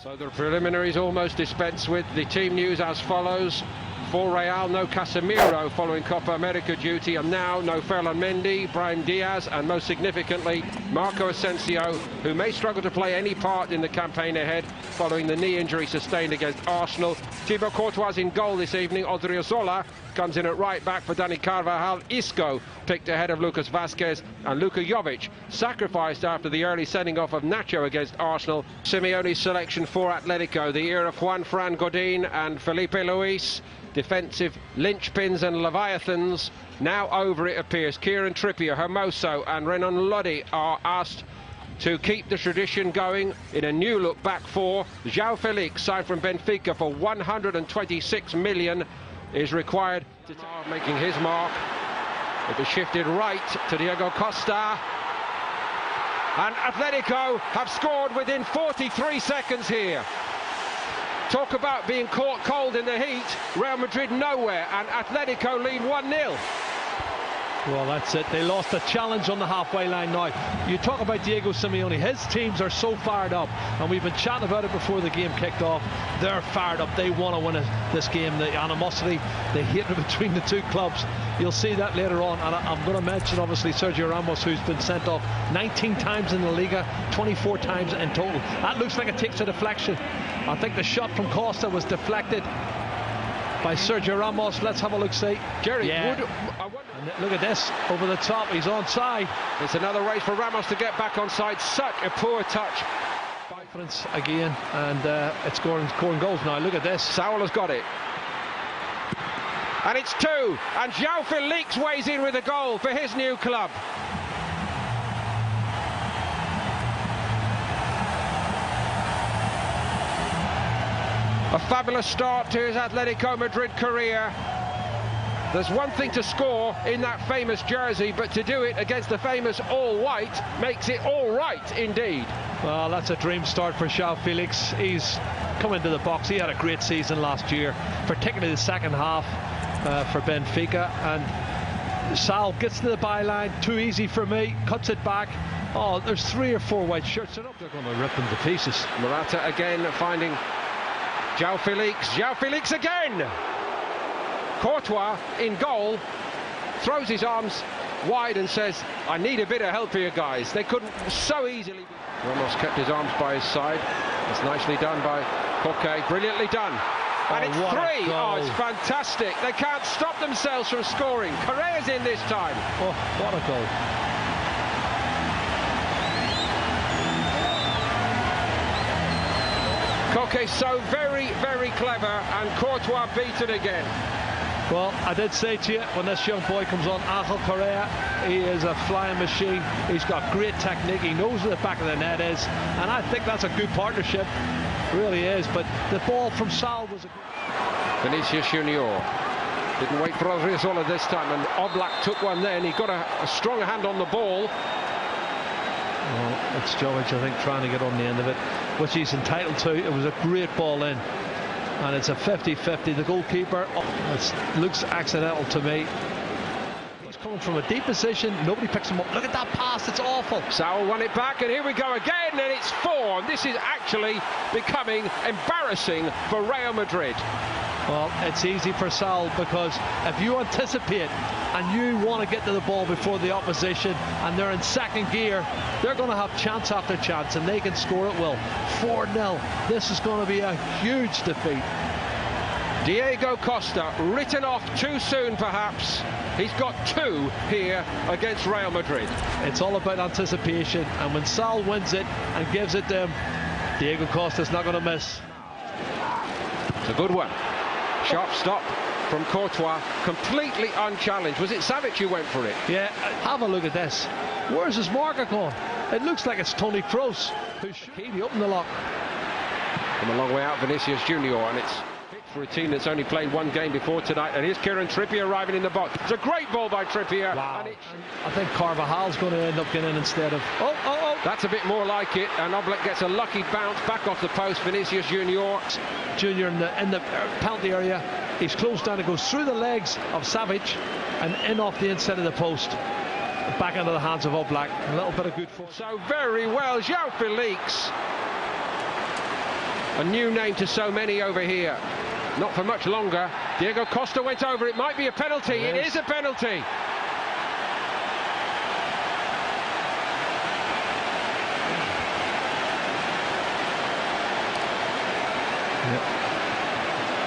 So the preliminaries almost dispensed with. The team news as follows. For Real, no Casemiro following Copa America duty, and now no Ferland Mendy, Brahim Diaz, and most significantly Marco Asensio, who may struggle to play any part in the campaign ahead following the knee injury sustained against Arsenal. Thibaut Courtois in goal this evening. Odriozola comes in at right back for Dani Carvajal. Isco picked ahead of Lucas Vazquez, and Luka Jovic sacrificed after the early sending off of Nacho against Arsenal. Simeone's selection for Atletico, the era of Juan Fran Godin and Felipe Luis. Defensive linchpins and leviathans. Now over, it appears. Kieran Trippier, Hermoso and Renan Lodi are asked to keep the tradition going in a new look back four. João Felix, signed from Benfica for 126 million, is required to making his mark. It was shifted right to Diego Costa, and Atletico have scored within 43 seconds here. Talk about being caught cold in the heat. Real Madrid nowhere, and Atletico lead 1-0. Well, that's it. They lost the challenge on the halfway line now. You talk about Diego Simeone. His teams are so fired up, and we've been chatting about it before the game kicked off. They're fired up. They want to win this game. The animosity, the hatred between the two clubs. You'll see that later on. And I'm going to mention, obviously, Sergio Ramos, who's been sent off 19 times in the Liga, 24 times in total. That looks like it takes a deflection. I think the shot from Costa was deflected by Sergio Ramos. Let's have a look, see. Jerry, yeah. Look at this, over the top, he's onside. It's another race for Ramos to get back onside. Such a poor touch. Confidence again, and it's scoring goals now. Look at this. Saul has got it. And it's two, and João Felix weighs in with a goal for his new club. A fabulous start to his Atletico Madrid career. There's one thing to score in that famous jersey, but to do it against the famous all-white makes it all right indeed. Well, that's a dream start for João Felix. He's come into the box. He had a great season last year, particularly the second half for Benfica. And Sal gets to the byline, too easy for me, cuts it back. Oh, there's 3 or 4 white shirts. They're going to rip them to pieces. Morata again finding João Felix. João Felix again! Courtois in goal, throws his arms wide and says, I need a bit of help here, guys. They couldn't so easily. Ramos kept his arms by his side. It's nicely done by Koke, brilliantly done. And it's 3. Oh, it's fantastic. They can't stop themselves from scoring. Correa's in this time. Oh, what a goal. Koke so very, very clever, and Courtois beaten again. Well, I did say to you, when this young boy comes on, Angel Correa, he is a flying machine. He's got great technique. He knows where the back of the net is. And I think that's a good partnership. It really is. But the ball from Sal was a good... Vinicius Junior didn't wait for Odriozola this time, and Oblak took one then. He got a strong hand on the ball. Well, it's Jovic, I think, trying to get on the end of it, which he's entitled to. It was a great ball in. And it's a 50-50. The goalkeeper, it looks accidental to me. He's coming from a deep position. Nobody picks him up. Look at that pass. It's awful. Saul won it back, and here we go again, and it's 4. This is actually becoming embarrassing for Real Madrid. Well, it's easy for Sal, because if you anticipate and you want to get to the ball before the opposition and they're in second gear, they're going to have chance after chance, and they can score at will. 4-0. This is going to be a huge defeat. Diego Costa, written off too soon perhaps. He's got 2 here against Real Madrid. It's all about anticipation, and when Sal wins it and gives it to him, Diego Costa's not going to miss. It's a good one. Sharp stop from Courtois, completely unchallenged. Was it Savic who went for it? Yeah, have a look at this. Where's his marker gone? It looks like it's Toni Kroos who's he opened the lock. From a long way out, Vinicius Junior, and it's for a team that's only played 1 game before tonight. And here's Kieran Trippier arriving in the box. It's a great ball by Trippier. Wow. And I think Carvajal's going to end up getting in instead of... Oh! That's a bit more like it, and Oblak gets a lucky bounce back off the post. Vinicius Junior in the penalty area. He's closed down. It goes through the legs of Savic and in off the inside of the post. Back into the hands of Oblak. A little bit of good force. So very well, João Felix. A new name to so many over here. Not for much longer. Diego Costa went over. It might be a penalty. It is a penalty.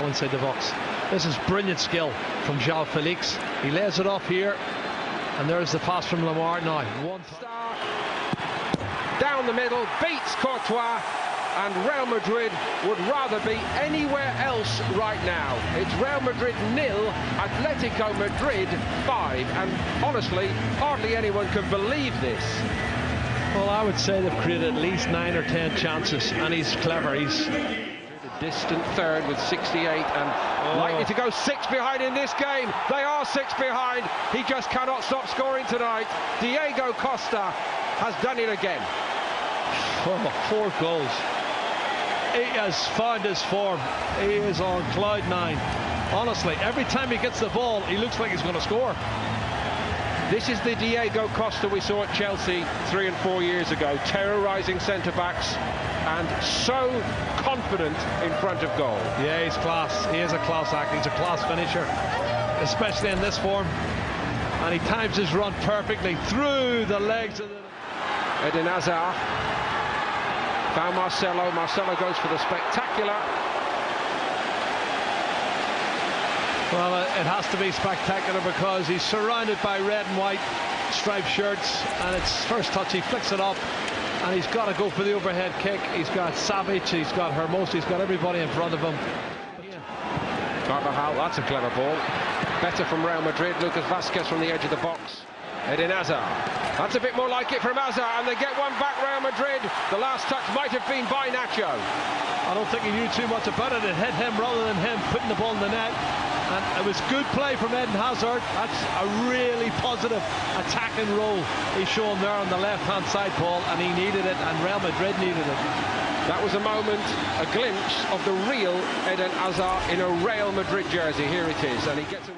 Inside the box. This is brilliant skill from João Felix. He lays it off here, and there's the pass from Lamar now. One star down the middle, beats Courtois, and Real Madrid would rather be anywhere else right now. It's Real Madrid 0, Atletico Madrid 5, and honestly, hardly anyone can believe this. Well, I would say they've created at least 9 or 10 chances, and he's clever. He's distant third with 68 and likely to go 6 behind in this game. They are 6 behind. He just cannot stop scoring tonight. Diego Costa has done it again. 4 goals. He has found his form. He is on cloud 9. Honestly, every time he gets the ball, he looks like he's going to score. This is the Diego Costa we saw at Chelsea 3 and 4 years ago, terrorising centre-backs and so confident in front of goal. Yeah, he's class. He is a class act. He's a class finisher, especially in this form. And he times his run perfectly through the legs of the... Eden Hazard found Marcelo. Marcelo goes for the spectacular. Well, it has to be spectacular because he's surrounded by red and white striped shirts, and it's first touch, he flicks it up, and he's got to go for the overhead kick. He's got Savage, he's got Hermoso, he's got everybody in front of him. Carvajal, that's a clever ball. Better from Real Madrid. Lucas Vazquez from the edge of the box. Eden Hazard. That's a bit more like it from Hazard, and they get one back, Real Madrid. The last touch might have been by Nacho. I don't think he knew too much about it. It hit him rather than him putting the ball in the net. And it was good play from Eden Hazard. That's a really positive attacking role he's shown there on the left-hand side, Paul, and he needed it, and Real Madrid needed it. That was a moment, a glimpse of the real Eden Hazard in a Real Madrid jersey. Here it is, and he gets away.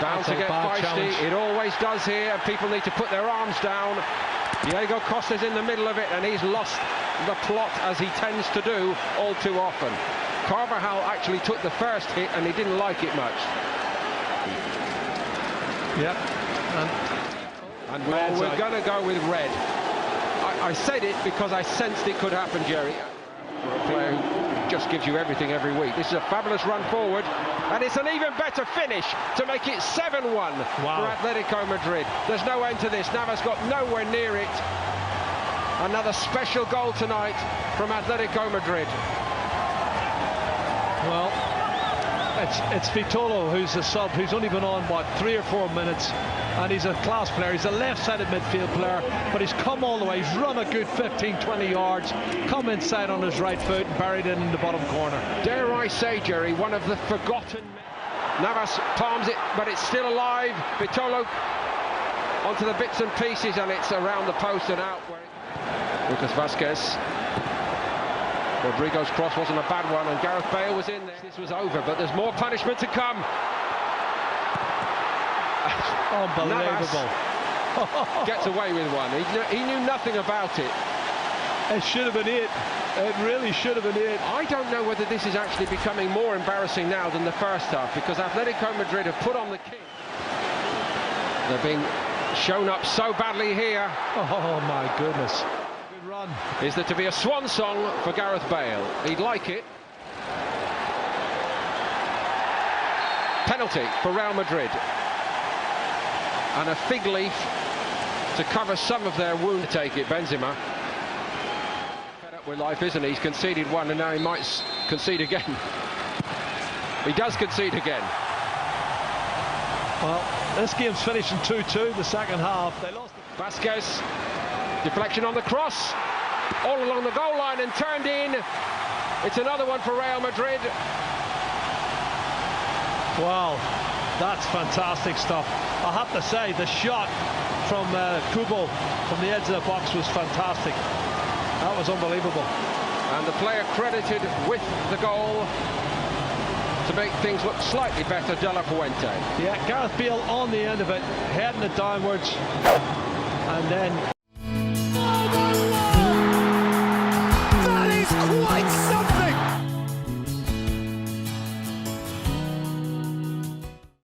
Bound to get feisty. Challenge. It always does here, and people need to put their arms down. Diego Costa's in the middle of it, and he's lost the plot, as he tends to do all too often. Carvajal actually took the first hit, and he didn't like it much. Yep. And we're going to go with red. I said it because I sensed it could happen, Jerry. For a player who just gives you everything every week. This is a fabulous run forward, and it's an even better finish to make it 7-1 for Atletico Madrid. There's no end to this. Navas got nowhere near it. Another special goal tonight from Atletico Madrid. Well, it's Vitolo who's the sub, who's only been on, what, 3 or 4 minutes, and he's a class player. He's a left-sided midfield player, but he's come all the way. He's run a good 15-20 yards, come inside on his right foot and buried it in the bottom corner. Dare I say, Jerry, one of the forgotten men. Navas palms it, but it's still alive. Vitolo onto the bits and pieces, and it's around the post and out. Lucas Vazquez. Rodrigo's cross wasn't a bad one, and Gareth Bale was in there. This was over, but there's more punishment to come. Unbelievable. Gets away with one. He knew nothing about it. It should have been it. It really should have been it. I don't know whether this is actually becoming more embarrassing now than the first half, because Atletico Madrid have put on the king. They're being shown up so badly here. Oh my goodness. Good run. Is there to be a swan song for Gareth Bale? He'd like it. Penalty for Real Madrid. And a fig leaf to cover some of their wound. Take it, Benzema. Fed up with life, isn't he? He's conceded one, and now he might concede again. He does concede again. Well, this game's finishing 2-2, the second half. They lost. Vazquez, deflection on the cross, all along the goal line and turned in. It's another one for Real Madrid. Wow, that's fantastic stuff. I have to say, the shot from Kubo from the edge of the box was fantastic. That was unbelievable. And the player credited with the goal to make things look slightly better, De La Fuente. Yeah, Gareth Bale on the end of it, heading it downwards, and then